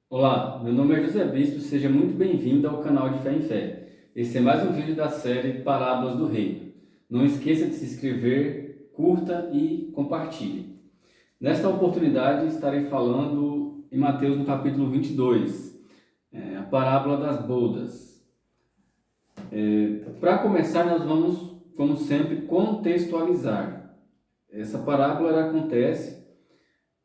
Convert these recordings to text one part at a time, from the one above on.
Olá, meu nome é José Bispo, seja muito bem-vindo ao canal de Fé em Fé. Esse é mais um vídeo da série Parábolas do Reino. Não esqueça de se inscrever, curta e compartilhe. Nesta oportunidade estarei falando em Mateus no capítulo 22, a parábola das bodas. Para começar, nós vamos, como sempre, contextualizar. Essa parábola ela acontece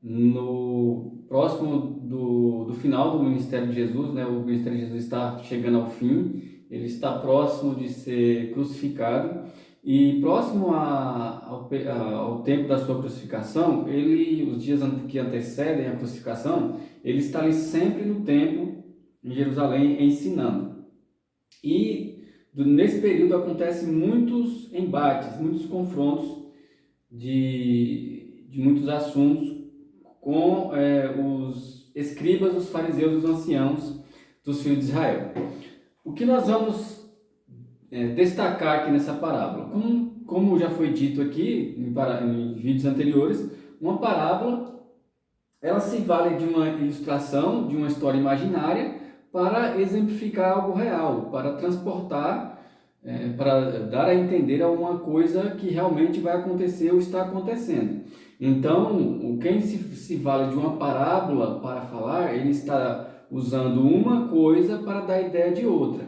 no próximo do final do ministério de Jesus, né? O ministério de Jesus está chegando ao fim, ele está próximo de ser crucificado e próximo ao tempo da sua crucificação, os dias que antecedem a crucificação, ele está ali sempre no templo em Jerusalém ensinando. E nesse período acontecem muitos embates, muitos confrontos de muitos assuntos com os escribas, os fariseus e os anciãos dos filhos de Israel. O que nós vamos destacar aqui nessa parábola? Como já foi dito aqui em vídeos anteriores, uma parábola ela se vale de uma ilustração, de uma história imaginária, para exemplificar algo real, para transportar, para dar a entender alguma coisa que realmente vai acontecer ou está acontecendo. Então, quem se vale de uma parábola para falar, ele está usando uma coisa para dar ideia de outra.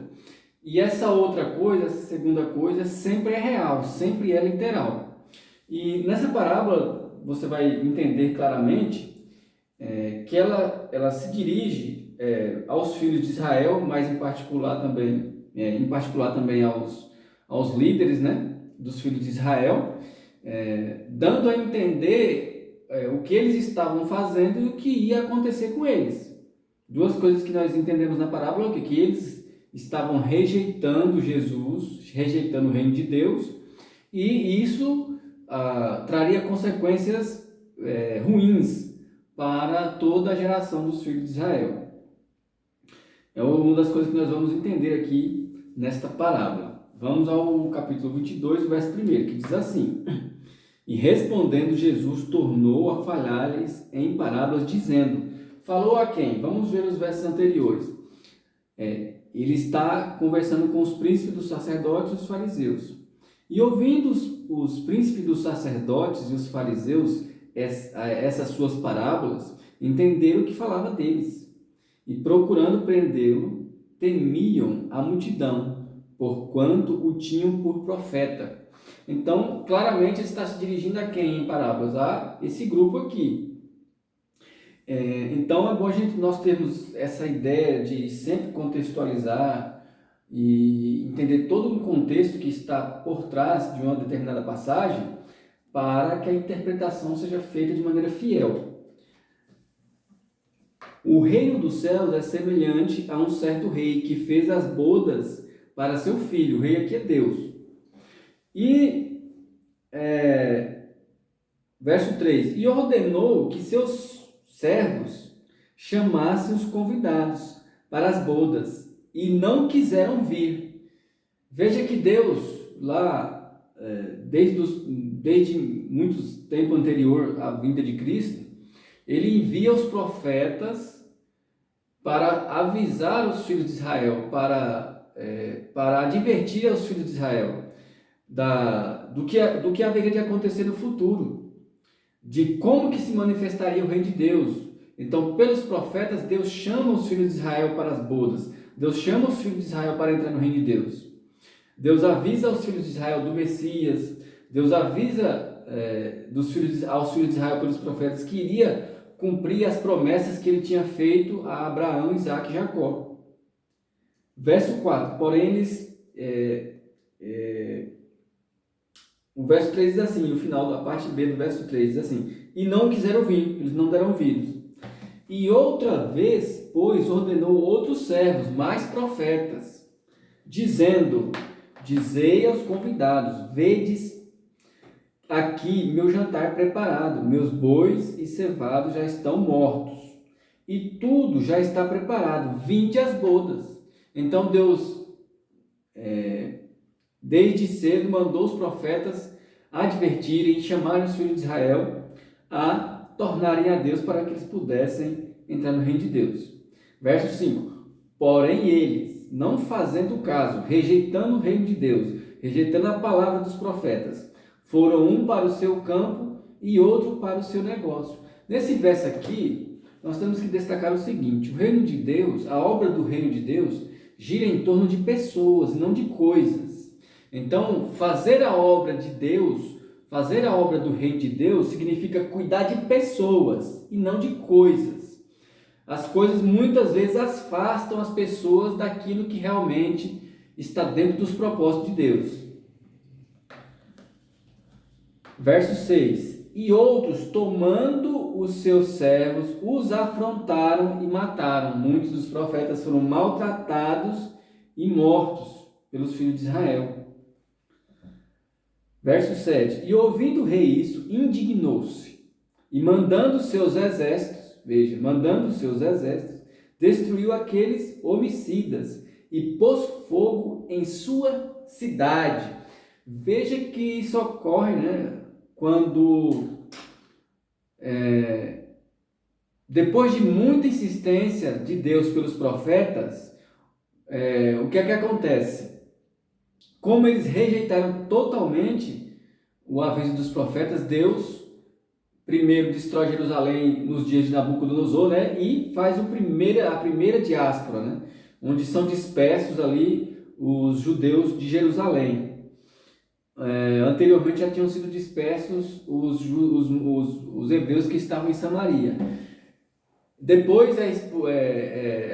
E essa outra coisa, essa segunda coisa, sempre é real, sempre é literal. E nessa parábola, você vai entender claramente que ela se dirige aos filhos de Israel, mas em particular também aos líderes, né, dos filhos de Israel, dando a entender o que eles estavam fazendo e o que ia acontecer com eles. Duas coisas que nós entendemos na parábola, que eles estavam rejeitando Jesus, rejeitando o reino de Deus, e isso traria consequências ruins para toda a geração dos filhos de Israel. É uma das coisas que nós vamos entender aqui nesta parábola. Vamos ao capítulo 22, verso 1, que diz assim: E respondendo Jesus, tornou a falhar-lhes em parábolas, dizendo... Falou a quem? Vamos ver os versos anteriores. Ele está conversando com os príncipes dos sacerdotes e os fariseus. E ouvindo os príncipes dos sacerdotes e os fariseus essas suas parábolas, entenderam que falava deles. E procurando prendê-lo, temiam a multidão, porquanto o tinham por profeta. Então, claramente, ele está se dirigindo a quem em parábolas? A esse grupo aqui. Então, é bom nós termos essa ideia de sempre contextualizar e entender todo um contexto que está por trás de uma determinada passagem para que a interpretação seja feita de maneira fiel. O reino dos céus é semelhante a um certo rei que fez as bodas para seu filho. O rei aqui é Deus. E, verso 3, e ordenou que seus servos chamassem os convidados para as bodas e não quiseram vir. Veja que Deus, lá, desde muito tempo anterior à vinda de Cristo, ele envia os profetas para avisar os filhos de Israel, para advertir aos filhos de Israel do que haveria de acontecer no futuro, de como que se manifestaria o reino de Deus. Então, pelos profetas, Deus chama os filhos de Israel para as bodas. Deus chama os filhos de Israel para entrar no reino de Deus. Deus avisa aos filhos de Israel do Messias. Deus avisa aos filhos de Israel pelos profetas que iria cumprir as promessas que ele tinha feito a Abraão, Isaque e Jacó. Verso 4. Porém, o verso 3 diz assim, o final da parte B do verso 3 diz assim: e não quiseram ouvir, eles não deram ouvidos. E outra vez, pois, ordenou outros servos, mais profetas, dizendo: dizei aos convidados, vedes aqui meu jantar preparado, meus bois e cevados já estão mortos, e tudo já está preparado, vinde às bodas. Então Deus, desde cedo, mandou os profetas advertirem e chamarem os filhos de Israel a tornarem a Deus para que eles pudessem entrar no reino de Deus. Verso 5. Porém eles, não fazendo caso, rejeitando o reino de Deus, rejeitando a palavra dos profetas, foram um para o seu campo e outro para o seu negócio. Nesse verso aqui, nós temos que destacar o seguinte: o reino de Deus, a obra do reino de Deus, gira em torno de pessoas, não de coisas. Então, fazer a obra de Deus, fazer a obra do reino de Deus, significa cuidar de pessoas e não de coisas. As coisas muitas vezes afastam as pessoas daquilo que realmente está dentro dos propósitos de Deus. Verso 6. E outros, tomando os seus servos, os afrontaram e mataram. Muitos dos profetas foram maltratados e mortos pelos filhos de Israel. Verso 7. E ouvindo o rei isso, indignou-se, e mandando seus exércitos, veja, mandando seus exércitos, destruiu aqueles homicidas e pôs fogo em sua cidade. Veja que isso ocorre, quando, depois de muita insistência de Deus pelos profetas, o que é que acontece? Como eles rejeitaram totalmente o aviso dos profetas, Deus primeiro destrói Jerusalém nos dias de Nabucodonosor, e faz a primeira diáspora, onde são dispersos ali os judeus de Jerusalém. Anteriormente já tinham sido dispersos os hebreus que estavam em Samaria. Depois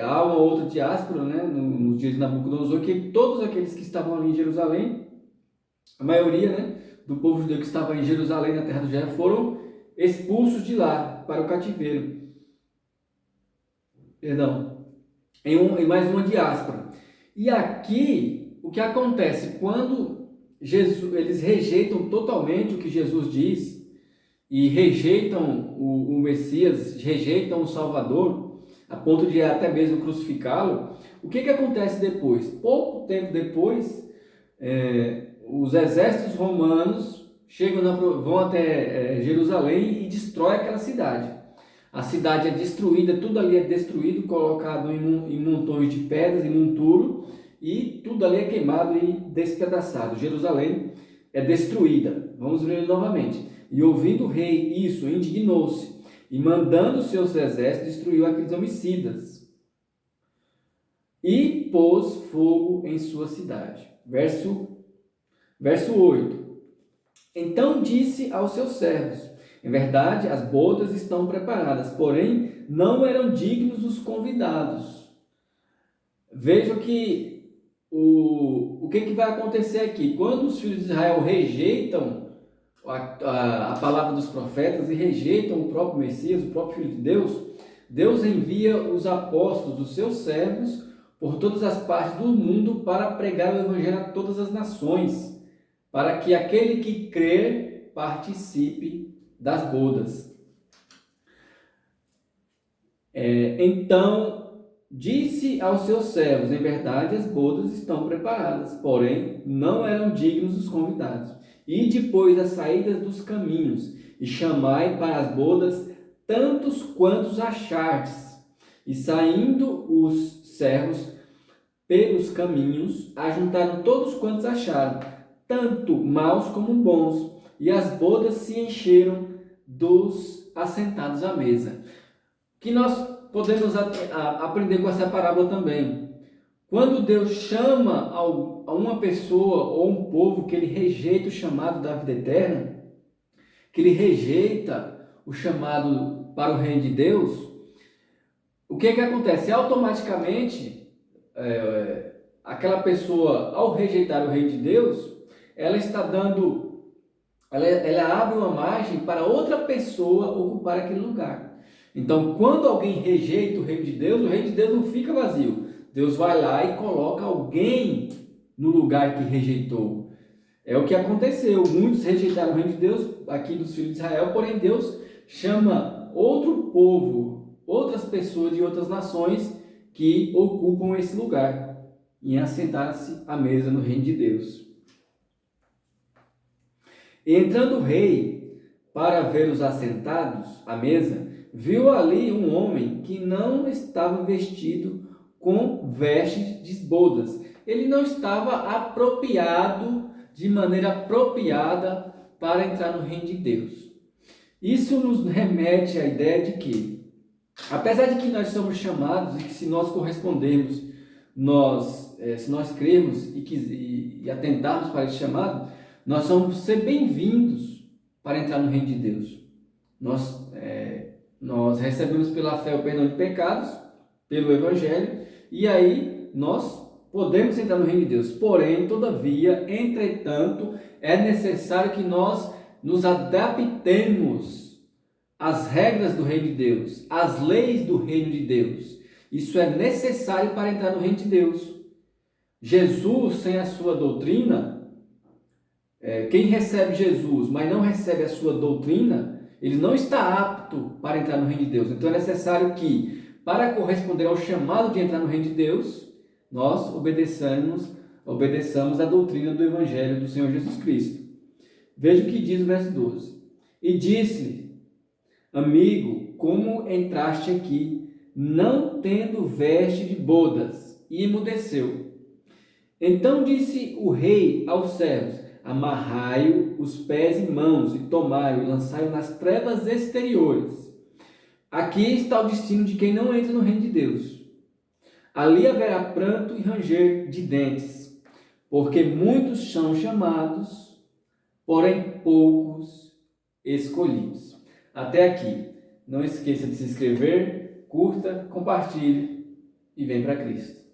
há uma outra diáspora, nos dias de Nabucodonosor, que todos aqueles que estavam ali em Jerusalém, a maioria do povo judeu que estava em Jerusalém, na terra do Judá, foram expulsos de lá para o cativeiro. Em mais uma diáspora. E aqui, o que acontece? Quando eles rejeitam totalmente o que Jesus diz, e rejeitam o Messias, rejeitam o Salvador, a ponto de até mesmo crucificá-lo, o que acontece depois? Pouco tempo depois, os exércitos romanos vão até Jerusalém e destrói aquela cidade. A cidade é destruída, tudo ali é destruído, colocado em montões de pedras, em monturo, e tudo ali é queimado e despedaçado. Jerusalém é destruída. Vamos ler novamente. E ouvindo o rei isso, indignou-se, e mandando seus exércitos, destruiu aqueles homicidas, e pôs fogo em sua cidade. Verso 8. Então disse aos seus servos: em verdade, as bodas estão preparadas, porém não eram dignos os convidados. Vejam que o que vai acontecer aqui? Quando os filhos de Israel rejeitam a palavra dos profetas e rejeitam o próprio Messias, o próprio Filho de Deus, Deus envia os apóstolos, os seus servos, por todas as partes do mundo para pregar o evangelho a todas as nações, para que aquele que crer participe das bodas. Então disse aos seus servos: em verdade as bodas estão preparadas, porém não eram dignos os convidados. E depois das saídas dos caminhos, e chamai para as bodas tantos quantos achardes. E saindo os servos pelos caminhos, ajuntaram todos quantos acharam, tanto maus como bons, e as bodas se encheram dos assentados à mesa. Que nós podemos aprender com essa parábola também. Quando Deus chama a uma pessoa ou um povo que ele rejeita o chamado da vida eterna, que ele rejeita o chamado para o reino de Deus, o que acontece? Automaticamente, aquela pessoa, ao rejeitar o reino de Deus, ela abre uma margem para outra pessoa ocupar aquele lugar. Então, quando alguém rejeita o reino de Deus não fica vazio. Deus vai lá e coloca alguém no lugar que rejeitou. É o que aconteceu. Muitos rejeitaram o reino de Deus, aqui dos filhos de Israel, porém Deus chama outro povo, outras pessoas de outras nações que ocupam esse lugar em assentar-se à mesa no reino de Deus. E entrando o rei para ver os assentados à mesa, viu ali um homem que não estava vestido com vestes de bodas. Ele não estava apropriado, de maneira apropriada, para entrar no reino de Deus. Isso nos remete à ideia de que, apesar de que nós somos chamados e que se nós correspondermos, se nós cremos e atentarmos para esse chamado, nós vamos ser bem-vindos para entrar no reino de Deus. Nós recebemos pela fé o perdão de pecados, pelo Evangelho, e aí nós podemos entrar no reino de Deus. Porém, todavia, entretanto, é necessário que nós nos adaptemos às regras do reino de Deus, às leis do reino de Deus. Isso é necessário para entrar no reino de Deus. Jesus, sem a sua doutrina, quem recebe Jesus, mas não recebe a sua doutrina, ele não está apto para entrar no reino de Deus. Então é necessário que, para corresponder ao chamado de entrar no reino de Deus, nós obedeçamos a doutrina do Evangelho do Senhor Jesus Cristo. Veja o que diz o verso 12. E disse-lhe: amigo, como entraste aqui, não tendo veste de bodas? E emudeceu. Então disse o rei aos servos: amarrai-o os pés e mãos, e tomai-o, e lançai-o nas trevas exteriores. Aqui está o destino de quem não entra no reino de Deus. Ali haverá pranto e ranger de dentes, porque muitos são chamados, porém poucos escolhidos. Até aqui. Não esqueça de se inscrever, curta, compartilhe e vem para Cristo.